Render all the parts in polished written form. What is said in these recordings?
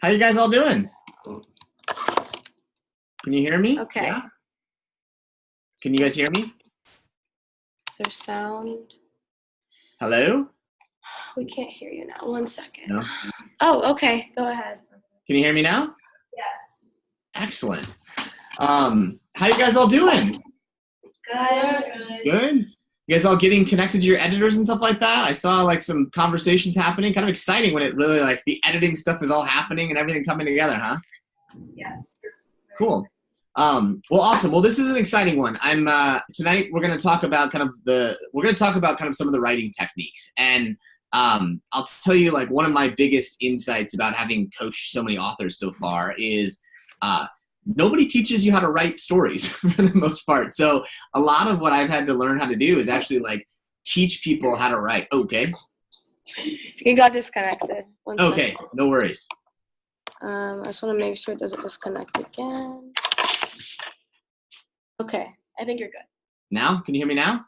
How you guys all doing? Can you hear me? Okay. Yeah? Can you guys hear me? There's sound. Hello? We can't hear you now. 1 second. No? Oh, okay. Go ahead. Can you hear me now? Yes. Excellent. How you guys all doing? Good. Good? You guys all getting connected to your editors and stuff like that? I saw like some conversations happening. Kind of exciting when it really like the editing stuff is all happening and everything coming together, huh? Yes. Cool. Well, awesome. Well, this is an exciting one. Tonight we're going to talk about kind of some of the writing techniques. And I'll tell you, like, one of my biggest insights about having coached so many authors so far is nobody teaches you how to write stories for the most part. So a lot of what I've had to learn how to do is actually like teach people how to write. Okay. It got disconnected. Okay. No worries. I just want to make sure it doesn't disconnect again. Okay. I think you're good. Now? Can you hear me now?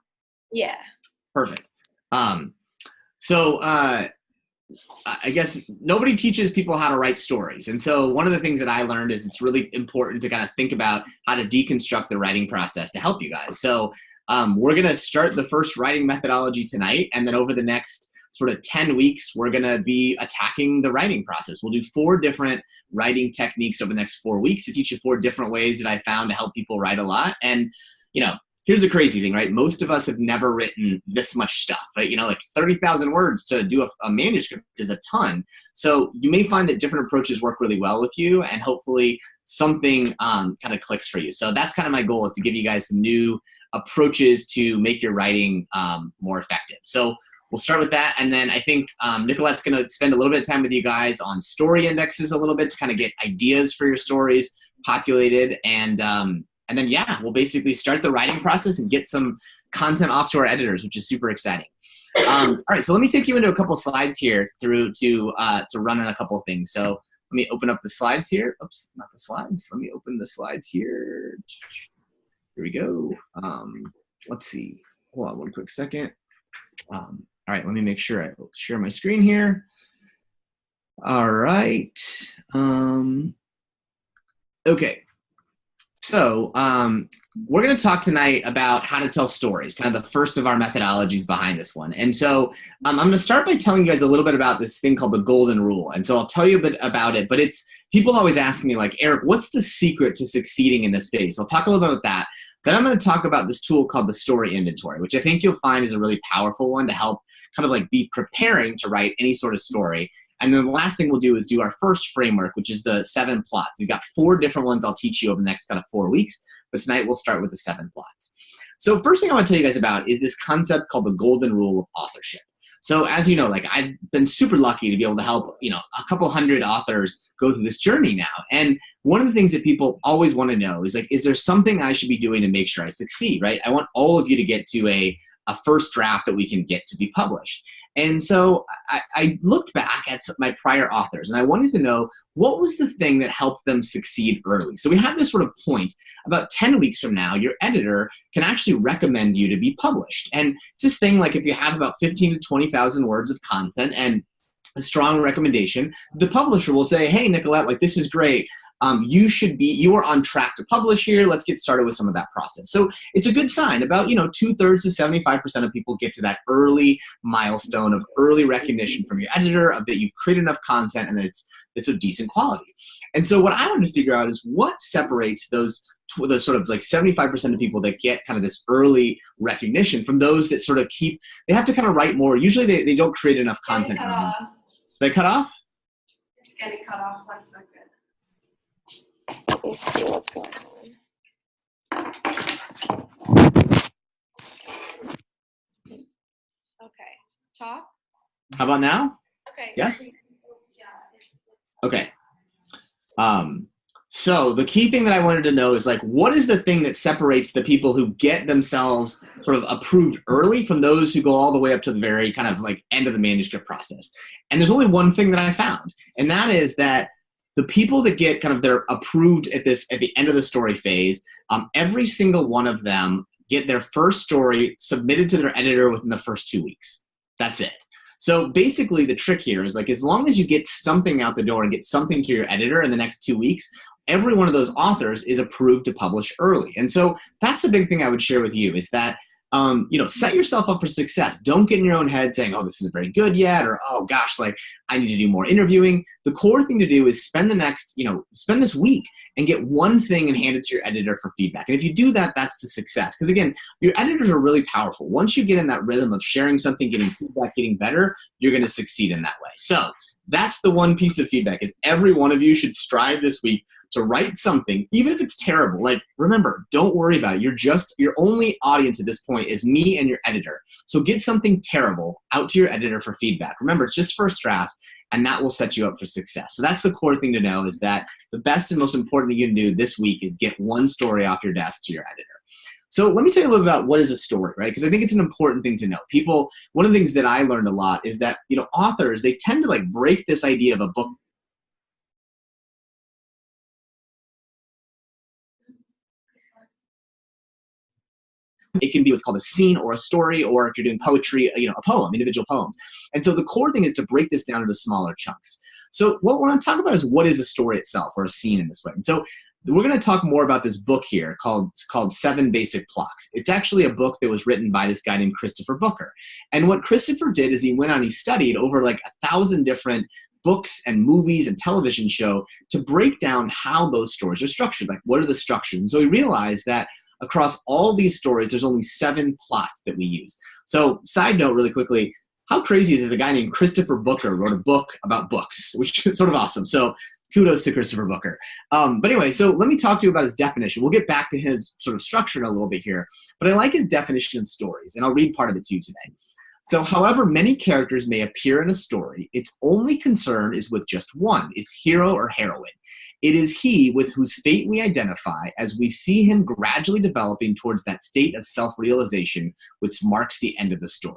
Yeah. Perfect. I guess nobody teaches people how to write stories. And so one of the things that I learned is it's really important to kind of think about how to deconstruct the writing process to help you guys. So we're going to start the first writing methodology tonight. And then over the next sort of 10 weeks, we're going to be attacking the writing process. We'll do 4 different writing techniques over the next 4 weeks to teach you 4 different ways that I found to help people write a lot. And, you know, here's the crazy thing, right? Most of us have never written this much stuff, right? You know, like 30,000 words to do a manuscript is a ton. So you may find that different approaches work really well with you, and hopefully something kind of clicks for you. So that's kind of my goal, is to give you guys some new approaches to make your writing more effective. So we'll start with that. And then I think Nicolette's going to spend a little bit of time with you guys on story indexes a little bit to kind of get ideas for your stories populated. And then, yeah, we'll basically start the writing process and get some content off to our editors, which is super exciting. All right, so let me take you into a couple slides here to run on a couple of things. So let me open up the slides here. Oops, not the slides. Let me open the slides here. Here we go. Let's see. Hold on one quick second. All right, let me make sure I share my screen here. All right. Okay. So we're going to talk tonight about how to tell stories, kind of the first of our methodologies behind this one. And so I'm going to start by telling you guys a little bit about this thing called the golden rule. And so I'll tell you a bit about it, but people always ask me, like, Eric, what's the secret to succeeding in this phase? So I'll talk a little bit about that. Then I'm going to talk about this tool called the story inventory, which I think you'll find is a really powerful one to help kind of like be preparing to write any sort of story. And then the last thing we'll do is do our first framework, which is the 7 plots. We've got 4 different ones I'll teach you over the next kind of 4 weeks, but tonight we'll start with the 7 plots. So first thing I want to tell you guys about is this concept called the golden rule of authorship. So as you know, like, I've been super lucky to be able to help, you know, a couple hundred authors go through this journey now. And one of the things that people always want to know is, like, is there something I should be doing to make sure I succeed, right? I want all of you to get to a first draft that we can get to be published. And so I looked back at my prior authors, and I wanted to know what was the thing that helped them succeed early. So we have this sort of point about 10 weeks from now, your editor can actually recommend you to be published. And it's this thing, like, if you have about 15 to 20,000 words of content and a strong recommendation, the publisher will say, hey, Nicolette, like, this is great. You are on track to publish here. Let's get started with some of that process. So it's a good sign. About, 2/3 to 75% of people get to that early milestone of early recognition from your editor of that you've created enough content and that it's of decent quality. And so what I wanted to figure out is what separates those sort of like 75% of people that get kind of this early recognition from those that sort of they have to kind of write more. Usually they don't create enough content. They cut off? It's getting cut off. 1 second. Let me see what's going on. Okay. Talk? How about now? Okay. Yes? Yeah. Okay. So the key thing that I wanted to know is, like, what is the thing that separates the people who get themselves sort of approved early from those who go all the way up to the very kind of like end of the manuscript process? And there's only one thing that I found, and that is that the people that get kind of their approved at the end of the story phase, every single one of them get their first story submitted to their editor within the first 2 weeks. That's it. So basically the trick here is like, as long as you get something out the door and get something to your editor in the next 2 weeks, every one of those authors is approved to publish early. And so that's the big thing I would share with you is that, set yourself up for success. Don't get in your own head saying, oh, this isn't very good yet, or, oh gosh, like I need to do more interviewing. The core thing to do is spend this week and get one thing and hand it to your editor for feedback. And if you do that, that's the success. Because again, your editors are really powerful. Once you get in that rhythm of sharing something, getting feedback, getting better, you're going to succeed in that way. So that's the one piece of feedback is every one of you should strive this week to write something, even if it's terrible. Like, remember, don't worry about it. Your only audience at this point is me and your editor. So get something terrible out to your editor for feedback. Remember, it's just first drafts, and that will set you up for success. So that's the core thing to know is that the best and most important thing you can do this week is get one story off your desk to your editor. So let me tell you a little about what is a story, right? Because I think it's an important thing to know. One of the things that I learned a lot is that, authors, they tend to like break this idea of a book. It can be what's called a scene or a story, or if you're doing poetry, a poem, individual poems. And so the core thing is to break this down into smaller chunks. So what we're going to talk about is what is a story itself or a scene in this way. And so we're going to talk more about this book here called 7 Basic Plots. It's actually a book that was written by this guy named Christopher Booker. And what Christopher did is he went on, he studied over like 1,000 different books and movies and television show to break down how those stories are structured. Like, what are the structures? And so he realized that across all these stories, there's only 7 plots that we use. So side note really quickly, how crazy is it a guy named Christopher Booker wrote a book about books, which is sort of awesome. So kudos to Christopher Booker. But anyway, so let me talk to you about his definition. We'll get back to his sort of structure in a little bit here, but I like his definition of stories, and I'll read part of it to you today. So however many characters may appear in a story, its only concern is with just one, its hero or heroine. It is he with whose fate we identify as we see him gradually developing towards that state of self-realization which marks the end of the story.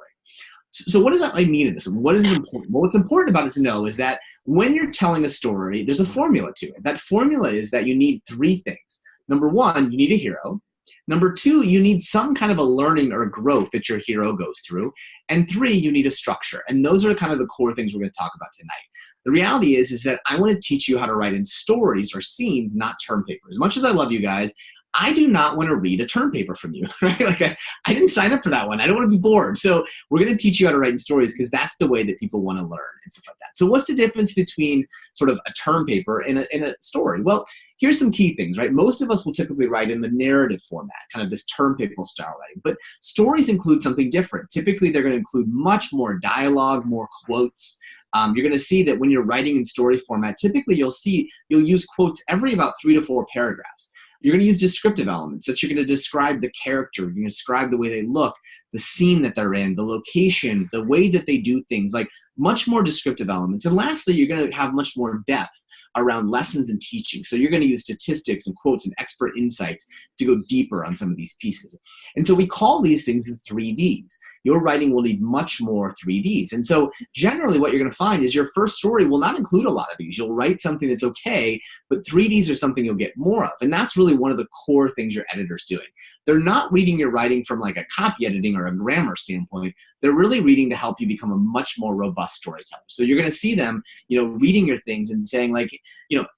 So what does that mean in this? What is important? Well, what's important about it to know is that when you're telling a story, there's a formula to it. That formula is that you need 3 things. Number 1, you need a hero. Number 2, you need some kind of a learning or a growth that your hero goes through. And 3, you need a structure. And those are kind of the core things we're going to talk about tonight. The reality is that I want to teach you how to write in stories or scenes, not term paper. As much as I love you guys, I do not want to read a term paper from you, right? Like I didn't sign up for that one. I don't want to be bored. So we're going to teach you how to write in stories because that's the way that people want to learn and stuff like that. So what's the difference between sort of a term paper and a story? Well, here's some key things, right? Most of us will typically write in the narrative format, kind of this term paper style writing, but stories include something different. Typically, they're going to include much more dialogue, more quotes. You're going to see that when you're writing in story format, typically you'll use quotes every about 3 to 4 paragraphs. You're going to use descriptive elements that you're going to describe the character, you're going to describe the way they look, the scene that they're in, the location, the way that they do things, like much more descriptive elements. And lastly, you're going to have much more depth around lessons and teaching. So you're going to use statistics and quotes and expert insights to go deeper on some of these pieces. And so we call these things the 3Ds. Your writing will need much more 3Ds. And so generally what you're going to find is your first story will not include a lot of these. You'll write something that's okay, but 3Ds are something you'll get more of. And that's really one of the core things your editor's doing. They're not reading your writing from like a copy editing or a grammar standpoint. They're really reading to help you become a much more robust storyteller. So you're going to see them, reading your things and saying like,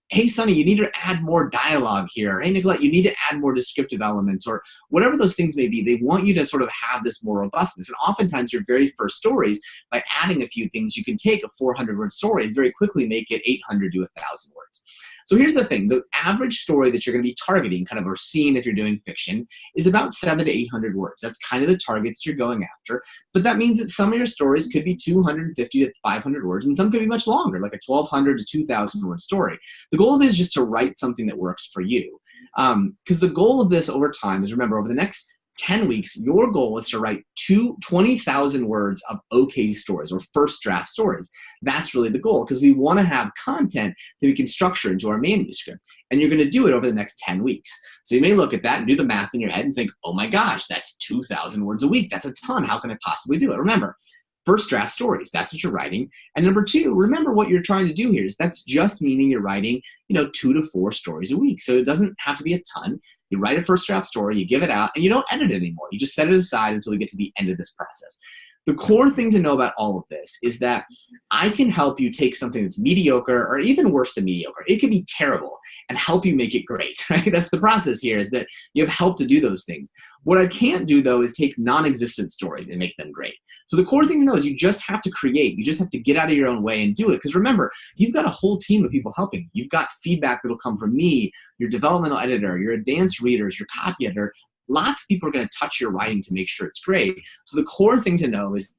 hey, Sonny, you need to add more dialogue here. Hey, Nicolette, you need to add more descriptive elements, or whatever those things may be. They want you to sort of have this more robustness. And oftentimes your very first stories, by adding a few things, you can take a 400-word story and very quickly make it 800 to 1,000 words. So here's the thing. The average story that you're going to be targeting, kind of, or seeing if you're doing fiction, is about 700 to 800 words. That's kind of the targets you're going after. But that means that some of your stories could be 250 to 500 words, and some could be much longer, like a 1,200 to 2,000 word story. The goal of this is just to write something that works for you. Because the goal of this over time is, remember, over the next 10 weeks, your goal is to write 20,000 words of okay stories or first draft stories. That's really the goal, because we want to have content that we can structure into our manuscript. And you're going to do it over the next 10 weeks. So you may look at that and do the math in your head and think, oh my gosh, that's 2,000 words a week. That's a ton. How can I possibly do it? Remember, first draft stories, that's what you're writing. And number 2, remember what you're trying to do here is that's just meaning you're writing, 2 to 4 stories a week. So it doesn't have to be a ton. You write a first draft story, you give it out, and you don't edit it anymore. You just set it aside until we get to the end of this process. the core thing to know about all of this is that I can help you take something that's mediocre or even worse than mediocre. It could be terrible and help you make it great, right? That's the process here, is that you have help to do those things. What I can't do, though, is take non-existent stories and make them great. So the core thing to know is you just have to create. You just have to get out of your own way and do it. Because remember, you've got a whole team of people helping you. You've got feedback that'll come from me, your developmental editor, your advanced readers, your copy editor. Lots of people are going to touch your writing to make sure it's great. So the core thing to know is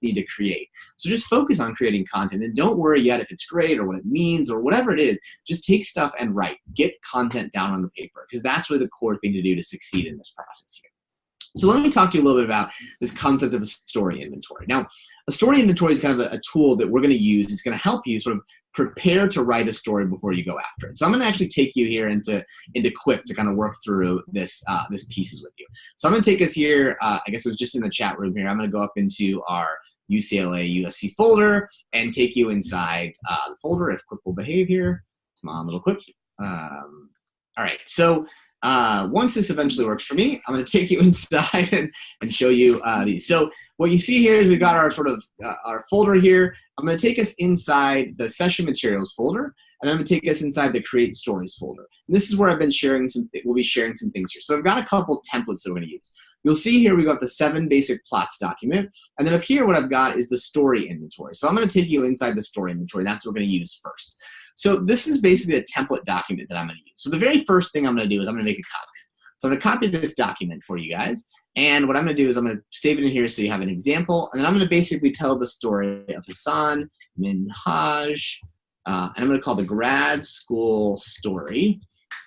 you need to create. So just focus on creating content and don't worry yet if it's great or what it means or whatever it is. Just take stuff and write. Get content down on the paper, because that's really the core thing to do to succeed in this process here. So let me talk to you a little bit about this concept of a story inventory. Now, a story inventory is kind of a tool that we're going to use. It's going to help you sort of prepare to write a story before you go after it. So I'm going to actually take you here into Quip to kind of work through this pieces with you. So I'm going to take us here. I guess it was just in the chat room here. I'm going to go up into our UCLA USC folder and take you inside the folder if Quip will behave here. Come on, little Quip. All right. So once this eventually works for me, I'm going to take you inside and show you these. So what you see here is we've got our sort of our folder here. I'm going to take us inside the session materials folder, and I'm going to take us inside the create stories folder. And this is where I've been we'll be sharing some things here. So I've got a couple templates that we're going to use. You'll see here we've got the 7 basic plots document, and then up here what I've got is the story inventory. So I'm going to take you inside the story inventory. That's what we're going to use first. So this is basically a template document that I'm going to use. So the very first thing I'm going to do is I'm going to make a copy. So I'm going to copy this document for you guys. And what I'm going to do is I'm going to save it in here so you have an example. And then I'm going to basically tell the story of Hasan Minhaj. And I'm going to call the grad school story.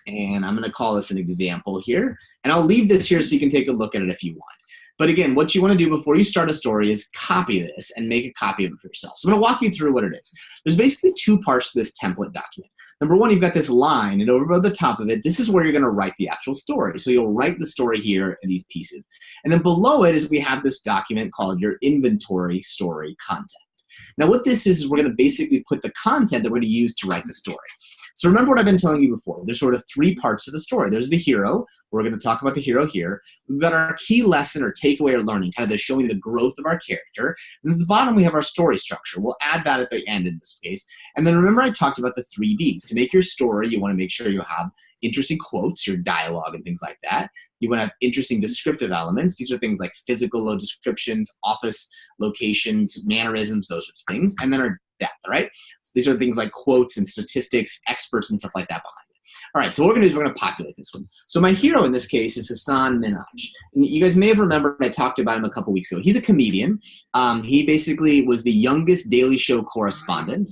And I'm going to call this an example here. And I'll leave this here so you can take a look at it if you want. But again, what you want to do before you start a story is copy this and make a copy of it for yourself. So I'm going to walk you through what it is. There's basically 2 parts to this template document. Number one, you've got this line, and over the top of it, this is where you're going to write the actual story. So you'll write the story here in these pieces. And then below it is we have this document called your inventory story content. Now what this is we're going to basically put the content that we're going to use to write the story. So remember what I've been telling you before. There's sort of 3 parts to the story. There's the hero. We're going to talk about the hero here. We've got our key lesson or takeaway or learning, kind of the showing the growth of our character. And at the bottom, we have our story structure. We'll add that at the end in this case. And then remember I talked about the 3 Ds. To make your story, you want to make sure you have interesting quotes, your dialogue and things like that. You want to have interesting descriptive elements. These are things like physical descriptions, office locations, mannerisms, those sorts of things. And then our depth, right? So these are things like quotes and statistics, experts and stuff like that behind it. All right, so what we're going to do is we're going to populate this one. So my hero in this case is Hasan Minhaj. And you guys may have remembered I talked about him a couple weeks ago. He's a comedian. He basically was the youngest Daily Show correspondent.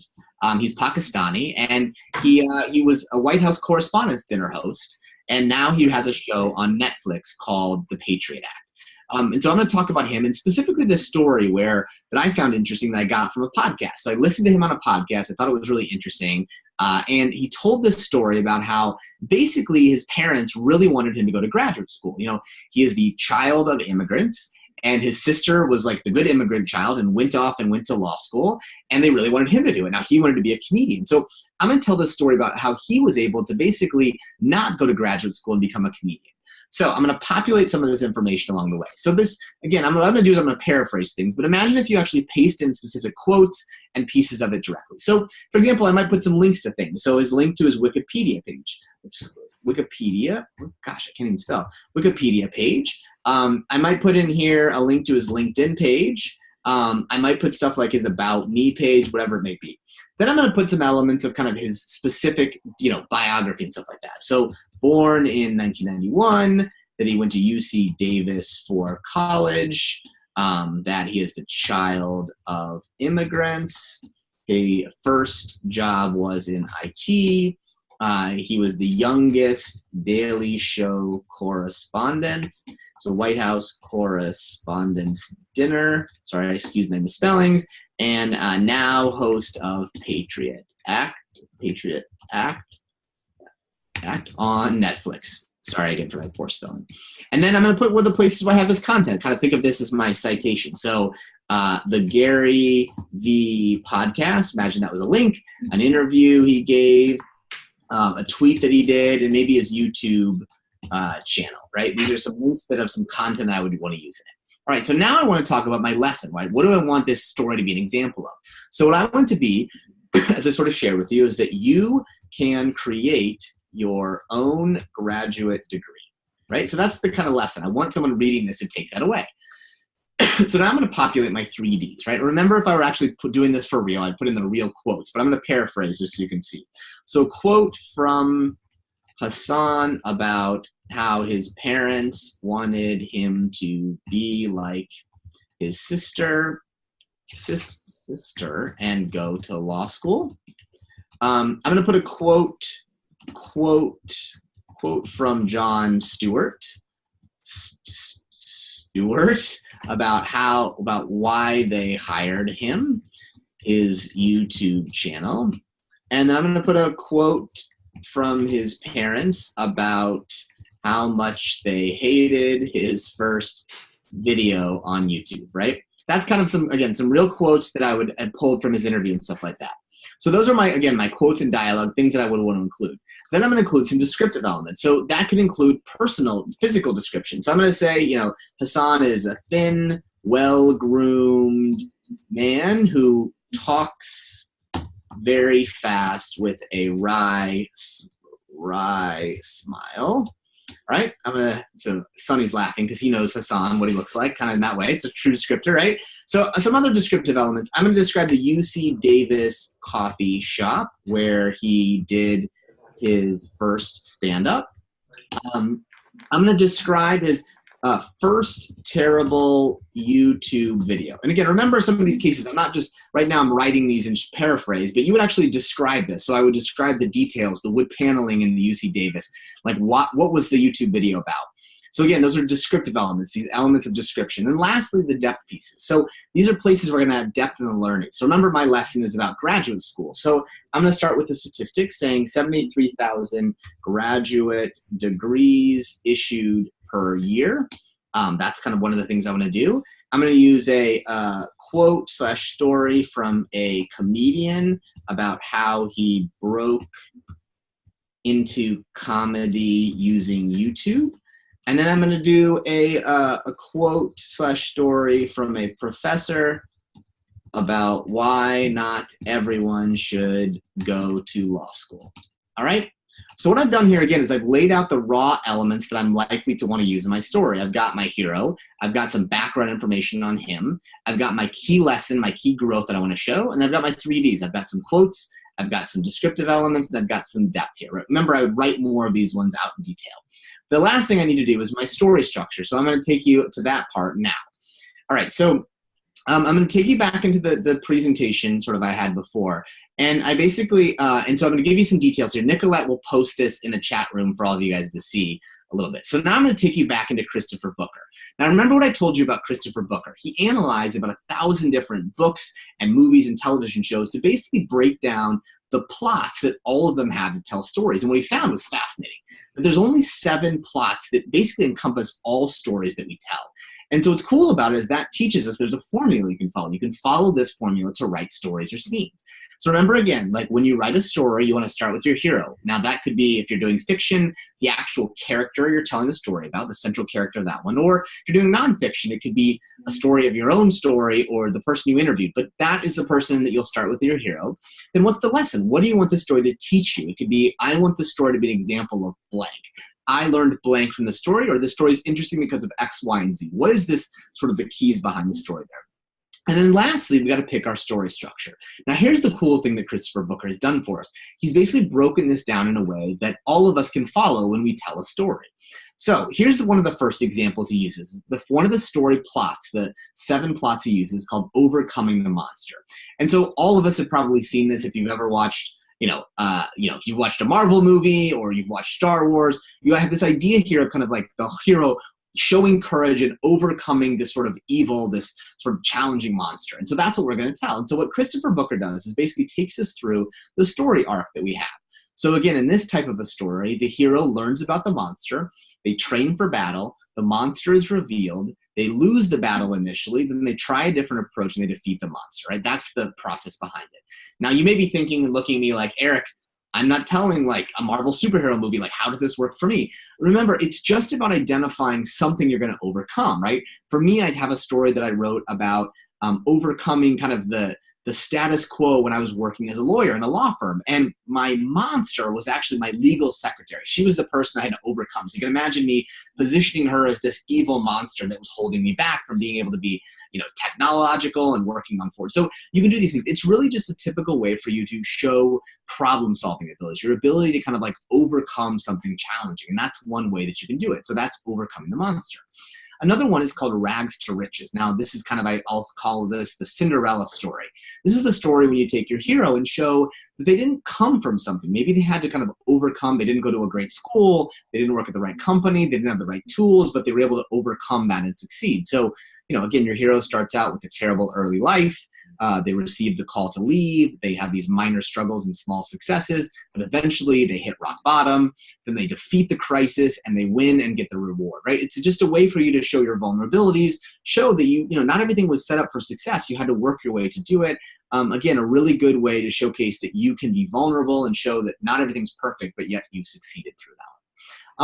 He's Pakistani, and he was a White House Correspondents' Dinner host, and now he has a show on Netflix called The Patriot Act. And so I'm going to talk about him, and specifically this story that I found interesting that I got from a podcast. So I listened to him on a podcast. I thought it was really interesting. And he told this story about how basically his parents really wanted him to go to graduate school. You know, he is the child of immigrants, and his sister was like the good immigrant child and went off and went to law school, and they really wanted him to do it. Now he wanted to be a comedian. So I'm going to tell this story about how he was able to basically not go to graduate school and become a comedian. So I'm going to populate some of this information along the way. So this, again, what I'm going to do is I'm going to paraphrase things, but imagine if you actually paste in specific quotes and pieces of it directly. So, for example, I might put some links to things. So his link to his Wikipedia page. Oops, Wikipedia, gosh, I can't even spell. Wikipedia page. I might put in here a link to his LinkedIn page. I might put stuff like his About Me page, whatever it may be. Then I'm going to put some elements of kind of his specific, biography and stuff like that. So born in 1991, that he went to UC Davis for college, that he is the child of immigrants. His first job was in IT. He was the youngest Daily Show correspondent. So White House Correspondents' Dinner. Sorry, excuse my misspellings. And now host of Patriot Act on Netflix. Sorry again for my poor spelling. And then I'm going to put where the places where I have his content. Kind of think of this as my citation. So the Gary V podcast, imagine that was a link, an interview he gave, a tweet that he did, and maybe his YouTube channel, right? These are some links that have some content that I would want to use in it. All right, so now I want to talk about my lesson, right? What do I want this story to be an example of? So what I want to be, as I sort of share with you, is that you can create your own graduate degree, right? So that's the kind of lesson. I want someone reading this to take that away. So now I'm going to populate my 3Ds, right? Remember, if I were actually doing this for real, I'd put in the real quotes, but I'm going to paraphrase just so you can see. So quote from Hassan about how his parents wanted him to be like his sister and go to law school. I'm going to put a quote from Jon Stewart about why they hired him, his YouTube channel. And then I'm going to put a quote from his parents about how much they hated his first video on YouTube, right? That's kind of some real quotes that I pulled from his interview and stuff like that. So those are my quotes and dialogue, things that I would want to include. Then I'm going to include some descriptive elements. So that could include physical description. So I'm going to say, Hassan is a thin, well-groomed man who talks very fast with a wry smile. Right? So Sonny's laughing because he knows Hassan, what he looks like, kind of in that way. It's a true descriptor, right? So some other descriptive elements. I'm going to describe the UC Davis coffee shop where he did his first stand-up. I'm going to describe his first terrible YouTube video. And again, remember some of these cases, right now I'm writing these in paraphrase, but you would actually describe this. So I would describe the details, the wood paneling in the UC Davis, like what was the YouTube video about? So again, those are descriptive elements, these elements of description. And lastly, the depth pieces. So these are places we're going to have depth in the learning. So remember, my lesson is about graduate school. So I'm going to start with the statistics saying 73,000 graduate degrees issued per year. That's kind of one of the things I want to do. I'm going to use a quote/story from a comedian about how he broke into comedy using YouTube. And then I'm going to do a quote/story from a professor about why not everyone should go to law school. All right? So what I've done here, again, is I've laid out the raw elements that I'm likely to want to use in my story. I've got my hero. I've got some background information on him. I've got my key lesson, my key growth that I want to show. And I've got my 3Ds. I've got some quotes. I've got some descriptive elements. And I've got some depth here. Remember, I would write more of these ones out in detail. The last thing I need to do is my story structure. So I'm going to take you to that part now. All right, so I'm going to take you back into the presentation sort of I had before. And I basically, and so I'm going to give you some details here. Nicolette will post this in the chat room for all of you guys to see a little bit. So now I'm going to take you back into Christopher Booker. Now remember what I told you about Christopher Booker. He analyzed about 1,000 different books and movies and television shows to basically break down the plots that all of them have to tell stories. And what he found was fascinating, that there's only 7 plots that basically encompass all stories that we tell. And so what's cool about it is that teaches us there's a formula you can follow. You can follow this formula to write stories or scenes. So remember, again, like when you write a story, you want to start with your hero. Now that could be, if you're doing fiction, the actual character you're telling the story about, the central character of that one. Or if you're doing nonfiction, it could be a story of your own story or the person you interviewed. But that is the person that you'll start with, your hero. Then what's the lesson? What do you want the story to teach you? It could be, I want the story to be an example of blank. I learned blank from the story, or the story is interesting because of X, Y, and Z. What is this sort of the keys behind the story there? And then lastly, we got to pick our story structure. Now here's the cool thing that Christopher Booker has done for us. He's basically broken this down in a way that all of us can follow when we tell a story. So here's one of the first examples he uses. One of the story plots, the 7 plots he uses, is called Overcoming the Monster. And so all of us have probably seen this if you've ever watched if you've watched a Marvel movie or you've watched Star Wars, you have this idea here of kind of like the hero showing courage and overcoming this sort of evil, this sort of challenging monster. And so that's what we're going to tell. And so what Christopher Booker does is basically takes us through the story arc that we have. So again, in this type of a story, the hero learns about the monster, they train for battle, the monster is revealed, they lose the battle initially, then they try a different approach and they defeat the monster, right? That's the process behind it. Now you may be thinking and looking at me like, Eric, I'm not telling like a Marvel superhero movie, like how does this work for me? Remember, it's just about identifying something you're going to overcome, right? For me, I'd have a story that I wrote about overcoming kind of the status quo when I was working as a lawyer in a law firm. And my monster was actually my legal secretary. She was the person I had to overcome. So you can imagine me positioning her as this evil monster that was holding me back from being able to be, technological and working on forward. So you can do these things. It's really just a typical way for you to show problem solving abilities, your ability to kind of like overcome something challenging. And that's one way that you can do it. So that's overcoming the monster. Another one is called Rags to Riches. Now, this is kind of, I also call this the Cinderella story. This is the story when you take your hero and show that they didn't come from something. Maybe they had to kind of overcome, they didn't go to a great school, they didn't work at the right company, they didn't have the right tools, but they were able to overcome that and succeed. So, again, your hero starts out with a terrible early life. They receive the call to leave. They have these minor struggles and small successes, but eventually they hit rock bottom. Then they defeat the crisis and they win and get the reward, right? It's just a way for you to show your vulnerabilities, show that not everything was set up for success. You had to work your way to do it. Again, a really good way to showcase that you can be vulnerable and show that not everything's perfect, but yet you succeeded through that.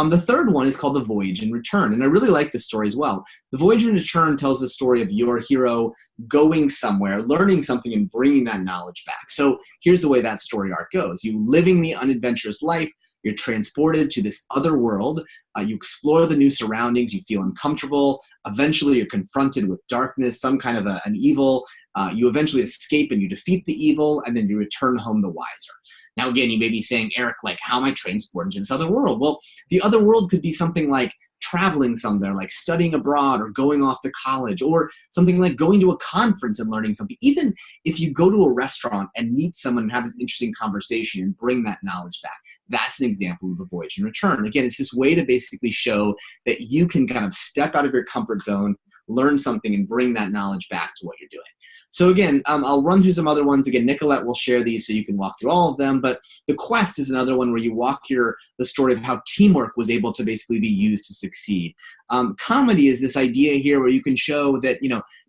The third one is called The Voyage and Return, and I really like this story as well. The Voyage and Return tells the story of your hero going somewhere, learning something, and bringing that knowledge back. So here's the way that story arc goes. You living the unadventurous life, you're transported to this other world, you explore the new surroundings, you feel uncomfortable, eventually you're confronted with darkness, some kind of an evil, you eventually escape and you defeat the evil, and then you return home the wiser. Now, again, you may be saying, Eric, like, how am I transported to this other world? Well, the other world could be something like traveling somewhere, like studying abroad or going off to college, or something like going to a conference and learning something. Even if you go to a restaurant and meet someone and have this interesting conversation and bring that knowledge back, that's an example of the voyage and return. Again, it's this way to basically show that you can kind of step out of your comfort zone, learn something, and bring that knowledge back to what you're doing. So again, I'll run through some other ones. Again, Nicolette will share these so you can walk through all of them. But The Quest is another one where you walk the story of how teamwork was able to basically be used to succeed. Comedy is this idea here where you can show that,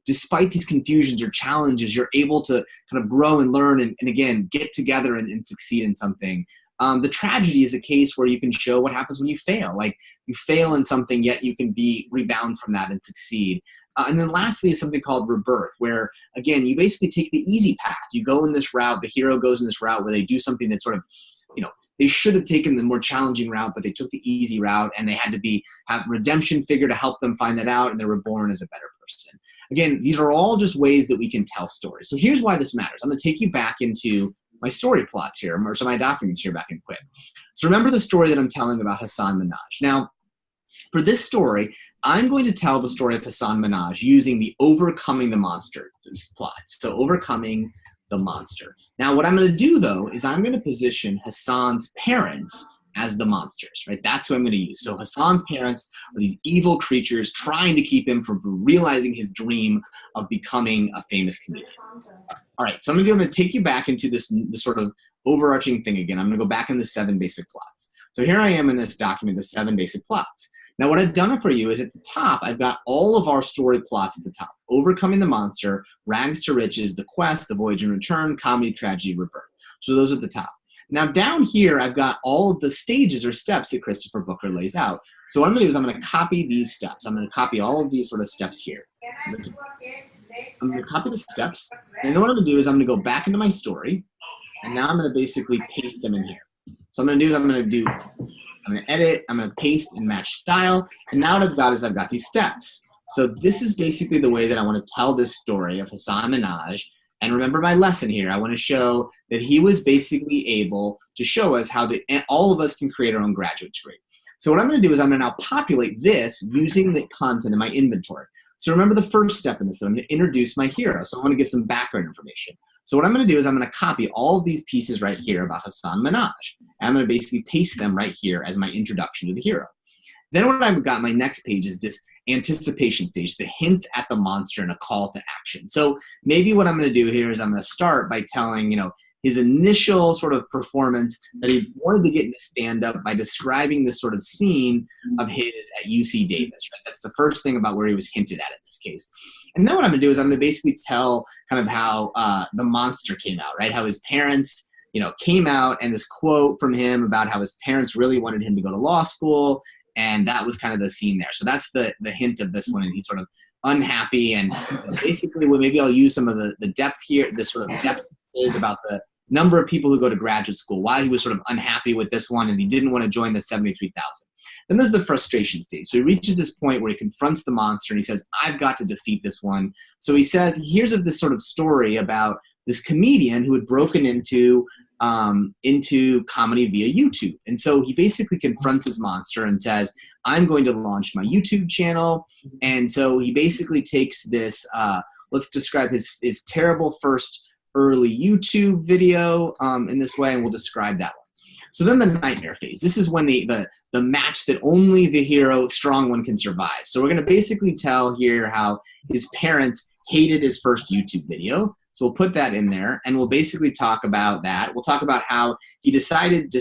despite these confusions or challenges, you're able to kind of grow and learn and again, get together and succeed in something. The tragedy is a case where you can show what happens when you fail. Like you fail in something, yet you can rebound from that and succeed. And then lastly is something called rebirth, where again, you basically take the easy path. You go in this route, the hero goes in this route where they do something that sort of, they should have taken the more challenging route, but they took the easy route and they had to have redemption figure to help them find that out, and they were born as a better person. Again, these are all just ways that we can tell stories. So here's why this matters. I'm going to take you back into my story plots here, or some of my documents here back in Quip. So remember the story that I'm telling about Hasan Minhaj. Now, for this story, I'm going to tell the story of Hasan Minhaj using the overcoming the monster plots. So overcoming the monster. Now, what I'm going to do, though, is I'm going to position Hasan's parents as the monsters, right? That's who I'm going to use. So Hasan's parents are these evil creatures trying to keep him from realizing his dream of becoming a famous comedian. All right, so I'm going to take you back into this sort of overarching thing again. I'm going to go back in the 7 basic plots. So here I am in this document, the 7 basic plots. Now, what I've done for you is at the top, I've got all of our story plots at the top. Overcoming the monster, Rags to Riches, The Quest, The Voyage and Return, Comedy, Tragedy, Rebirth. So those are at the top. Now, down here, I've got all of the stages or steps that Christopher Booker lays out. So what I'm going to do is I'm going to copy these steps. I'm going to copy all of these sort of steps here. I'm going to copy the steps. And then what I'm going to do is I'm going to go back into my story. And now I'm going to basically paste them in here. So I'm going to do is I'm going to edit, I'm going to paste and match style. And now what I've got is I've got these steps. So this is basically the way that I want to tell this story of Hasan Minhaj. And remember my lesson here. I want to show that he was basically able to show us how all of us can create our own graduate degree. So what I'm going to do is I'm going to now populate this using the content in my inventory. So remember the first step in this, I'm going to introduce my hero. So I want to give some background information. So what I'm going to do is I'm going to copy all of these pieces right here about Hasan Minhaj. And I'm going to basically paste them right here as my introduction to the hero. Then what I've got, my next page is this anticipation stage, the hints at the monster and a call to action. So maybe what I'm going to do here is I'm going to start by telling, his initial sort of performance that he wanted to get into stand-up by describing this sort of scene of his at UC Davis. Right? That's the first thing about where he was hinted at in this case. And then what I'm going to do is I'm going to basically tell kind of how the monster came out, right? How his parents came out, and this quote from him about how his parents really wanted him to go to law school. And that was kind of the scene there. So that's the hint of this one. And he's sort of unhappy. And basically, maybe I'll use some of the depth here. This sort of depth is about the number of people who go to graduate school, why he was sort of unhappy with this one and he didn't want to join the 73,000. Then there's the frustration stage. So he reaches this point where he confronts the monster and he says, I've got to defeat this one. So he says, he hears of this sort of story about this comedian who had broken into comedy via YouTube. And so he basically confronts his monster and says, I'm going to launch my YouTube channel. And so he basically takes this, let's describe his terrible first early YouTube video in this way, and we'll describe that one. So then the nightmare phase. This is when the match that only the hero, strong one, can survive. So we're going to basically tell here how his parents hated his first YouTube video. So we'll put that in there, and we'll basically talk about that. We'll talk about how he decided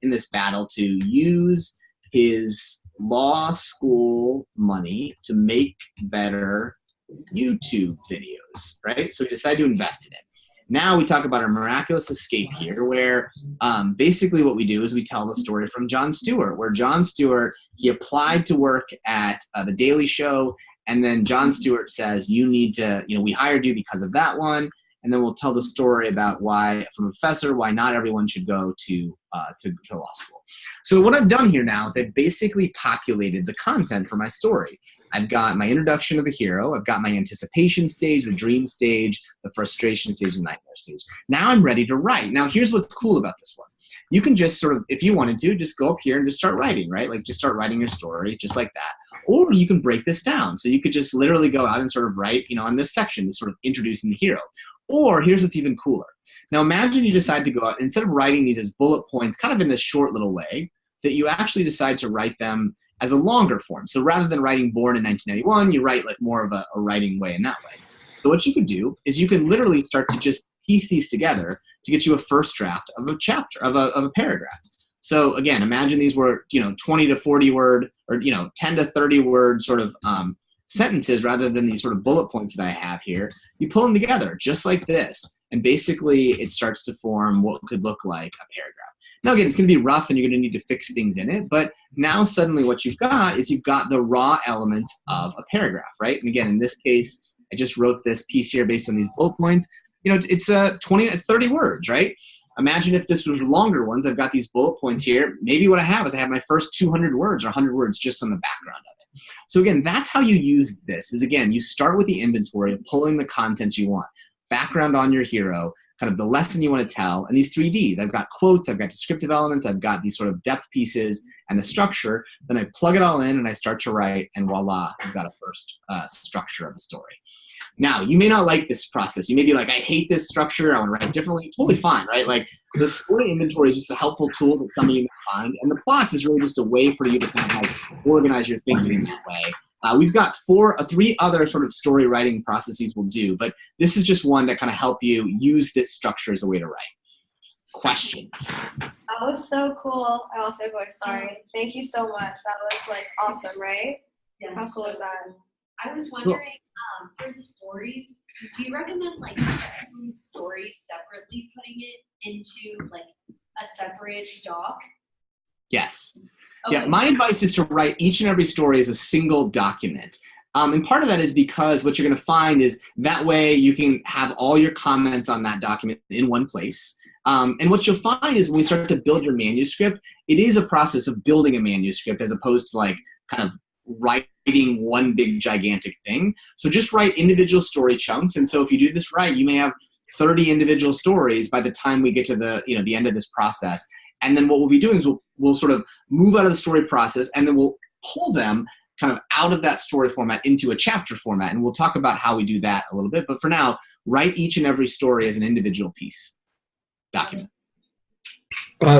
in this battle to use his law school money to make better YouTube videos, right? So he decided to invest in it. Now we talk about our miraculous escape here, where basically what we do is we tell the story from Jon Stewart, where Jon Stewart, he applied to work at The Daily Show, and then Jon Stewart says, you need to, we hired you because of that one. And then we'll tell the story about why, from a professor, why not everyone should go to law school. So what I've done here now is I've basically populated the content for my story. I've got my introduction of the hero. I've got my anticipation stage, the dream stage, the frustration stage, the nightmare stage. Now I'm ready to write. Now here's what's cool about this one. You can just sort of, if you wanted to, just go up here and just start writing, right? Like just start writing your story just like that. Or you can break this down. So you could just literally go out and sort of write, on this section, sort of introducing the hero. Or here's what's even cooler. Now imagine you decide to go out, instead of writing these as bullet points, kind of in this short little way, that you actually decide to write them as a longer form. So rather than writing born in 1991, you write like more of a writing way in that way. So what you could do is you can literally start to just piece these together to get you a first draft of a chapter, of a paragraph. So again, imagine these were, 20 to 40 word or, 10 to 30 word sort of sentences rather than these sort of bullet points that I have here. You pull them together just like this. And basically it starts to form what could look like a paragraph. Now again, it's going to be rough and you're going to need to fix things in it. But now suddenly what you've got is you've got the raw elements of a paragraph, right? And again, in this case, I just wrote this piece here based on these bullet points. It's 20 to 30 words, right? Imagine if this was longer ones. I've got these bullet points here. Maybe what I have is I have my first 200 words or 100 words just on the background of it. So again, that's how you use this is, again, you start with the inventory, pulling the content you want, background on your hero, kind of the lesson you want to tell, and these 3Ds. I've got quotes, I've got descriptive elements, I've got these sort of depth pieces and the structure. Then I plug it all in and I start to write, and voila, I've got a first structure of a story. Now, you may not like this process. You may be like, I hate this structure. I want to write differently. Totally fine, right? Like the story inventory is just a helpful tool that some of you may find. And the plots is really just a way for you to kind of like organize your thinking in that way. We've got three other sort of story writing processes we'll do, but this is just one to kind of help you use this structure as a way to write. Questions? That was so cool. I also voice sorry. Thank you so much. That was like awesome, right? Yes. How cool is that? I was wondering, for the stories, do you recommend like writing stories separately, putting it into like a separate doc? Yes. Okay. Yeah, my advice is to write each and every story as a single document. And part of that is because what you're going to find is that way you can have all your comments on that document in one place. And what you'll find is when we start to build your manuscript, it is a process of building a manuscript as opposed to like kind of writing one big gigantic thing. So just write individual story chunks. And so if you do this right, you may have 30 individual stories by the time we get to the end of this process. And then what we'll be doing is we'll sort of move out of the story process, and then we'll pull them kind of out of that story format into a chapter format. And we'll talk about how we do that a little bit. But for now, write each and every story as an individual piece document.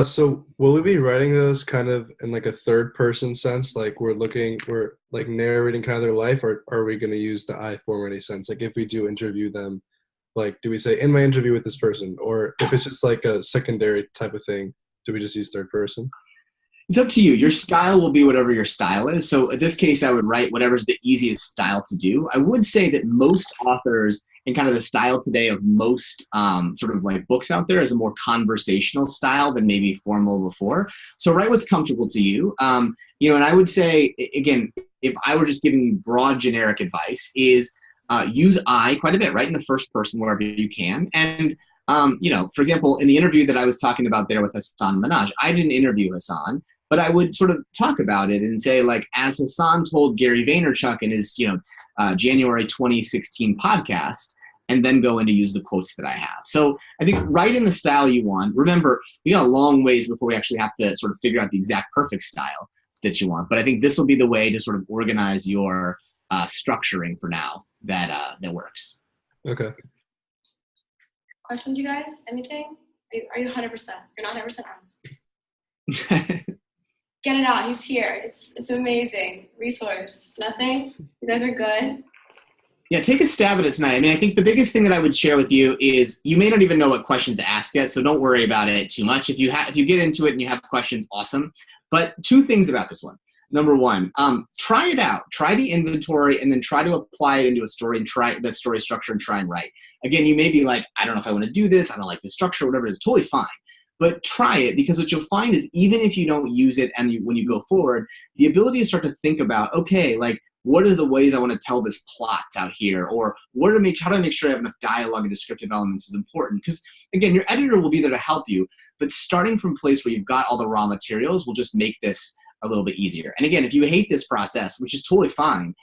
So will we be writing those kind of in like a third person sense? Like we're like narrating kind of their life, or are we going to use the I form in any sense? Like if we do interview them, like do we say in my interview with this person, or if it's just like a secondary type of thing, do we just use third person? It's up to you. Your style will be whatever your style is. So in this case, I would write whatever's the easiest style to do. I would say that most authors and kind of the style today of most sort of like books out there is a more conversational style than maybe formal before. So write what's comfortable to you. And I would say, again, if I were just giving you broad generic advice, is use I quite a bit, right, in the first person wherever you can. And for example, in the interview that I was talking about there with Hasan Minhaj, I didn't interview Hasan, but I would sort of talk about it and say, like, as Hasan told Gary Vaynerchuk in his, January 2016 podcast, and then go in to use the quotes that I have. So I think write in the style you want. Remember, we got a long ways before we actually have to sort of figure out the exact perfect style that you want. But I think this will be the way to sort of organize your structuring for now that works. Okay. Questions, you guys? Anything? Are you 100%? You're not 100% asked. Get it out. He's here. It's amazing. Resource. Nothing? You guys are good? Yeah, take a stab at it tonight. I mean, I think the biggest thing that I would share with you is you may not even know what questions to ask yet, so don't worry about it too much. If you get into it and you have questions, awesome. But two things about this one. Number one, try it out. Try the inventory and then try to apply it into a story and try the story structure and try and write. Again, you may be like, I don't know if I want to do this. I don't like the structure, whatever it is. Totally fine. But try it, because what you'll find is even if you don't use it and when you go forward, the ability to start to think about, okay, like, what are the ways I want to tell this plot out here? Or how do I make sure I have enough dialogue and descriptive elements is important. Because, again, your editor will be there to help you, but starting from a place where you've got all the raw materials will just make this a little bit easier. And again, if you hate this process, which is totally fine,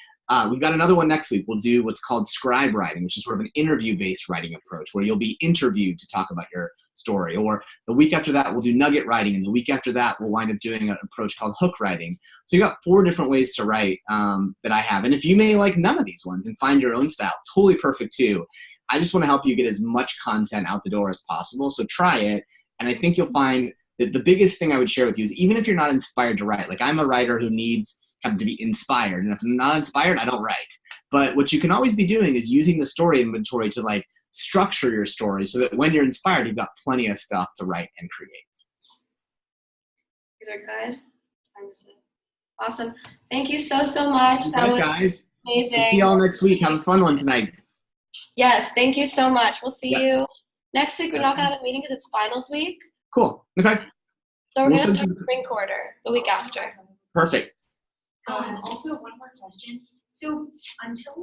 we've got another one next week. We'll do what's called scribe writing, which is sort of an interview-based writing approach where you'll be interviewed to talk about your story. Or the week after that, we'll do nugget writing. And the week after that, we'll wind up doing an approach called hook writing. So you got 4 different ways to write that I have. And if you may like none of these ones and find your own style, totally perfect too. I just want to help you get as much content out the door as possible. So try it. And I think you'll find that the biggest thing I would share with you is even if you're not inspired to write, like I'm a writer who needs kind of to be inspired. And if I'm not inspired, I don't write. But what you can always be doing is using the story inventory to like structure your story so that when you're inspired, you've got plenty of stuff to write and create. These are good. Awesome. Thank you so much. That was guys. amazing. See y'all next week. Have a fun one tonight. Yes, thank you so much. We'll see you next week. We're not going to have a meeting because it's finals week. Cool. Okay. So we're going to start the spring quarter the week after. Perfect. Also, one more question. So until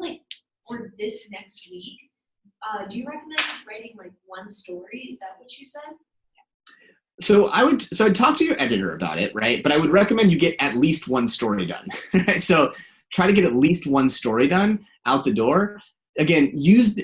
or this next week, do you recommend writing one story? Is that what you said? So I'd talk to your editor about it, right? But I would recommend you get at least one story done, right? So try to get at least one story done out the door. Again, use,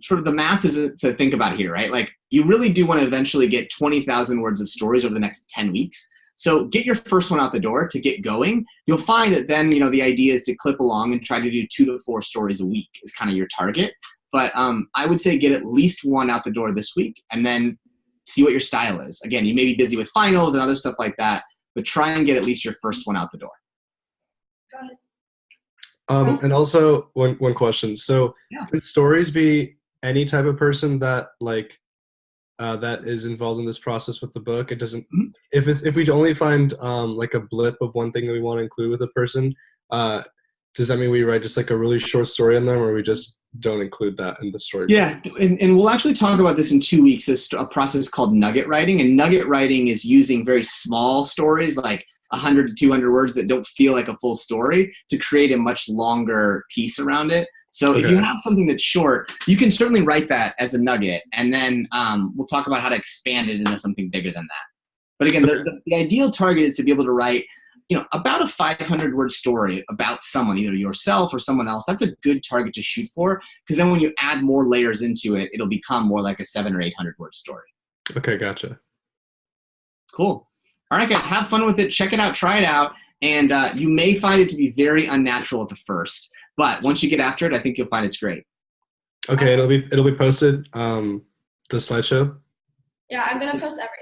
sort of the math is to think about here, right? Like you really do want to eventually get 20,000 words of stories over the next 10 weeks. So get your first one out the door to get going. You'll find that then, the idea is to clip along and try to do 2 to 4 stories a week is kind of your target. But I would say get at least one out the door this week and then see what your style is. Again, you may be busy with finals and other stuff like that, but try and get at least your first one out the door. Got it. And also one question. So could stories be any type of person that that is involved in this process with the book? It doesn't, if we only find a blip of one thing that we want to include with a person, does that mean we write just a really short story on them, or we just don't include that in the story? Yeah, and we'll actually talk about this in 2 weeks. It's a process called nugget writing, and nugget writing is using very small stories, like 100 to 200 words that don't feel like a full story, to create a much longer piece around it. So if you have something that's short, you can certainly write that as a nugget, and then we'll talk about how to expand it into something bigger than that. But again, the ideal target is to be able to write about a 500-word story about someone, either yourself or someone else. That's a good target to shoot for, because then when you add more layers into it, it'll become more like a 700 or 800-word story. Okay, gotcha. Cool. All right, guys, have fun with it. Check it out. Try it out. And you may find it to be very unnatural at the first, but once you get after it, I think you'll find it's great. Okay, it'll be posted, the slideshow? Yeah, I'm going to post everything.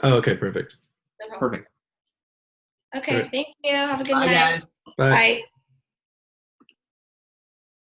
Oh, okay, perfect. No problem. Perfect. Okay, thank you. Have a good Bye, night. guys. Bye. Bye.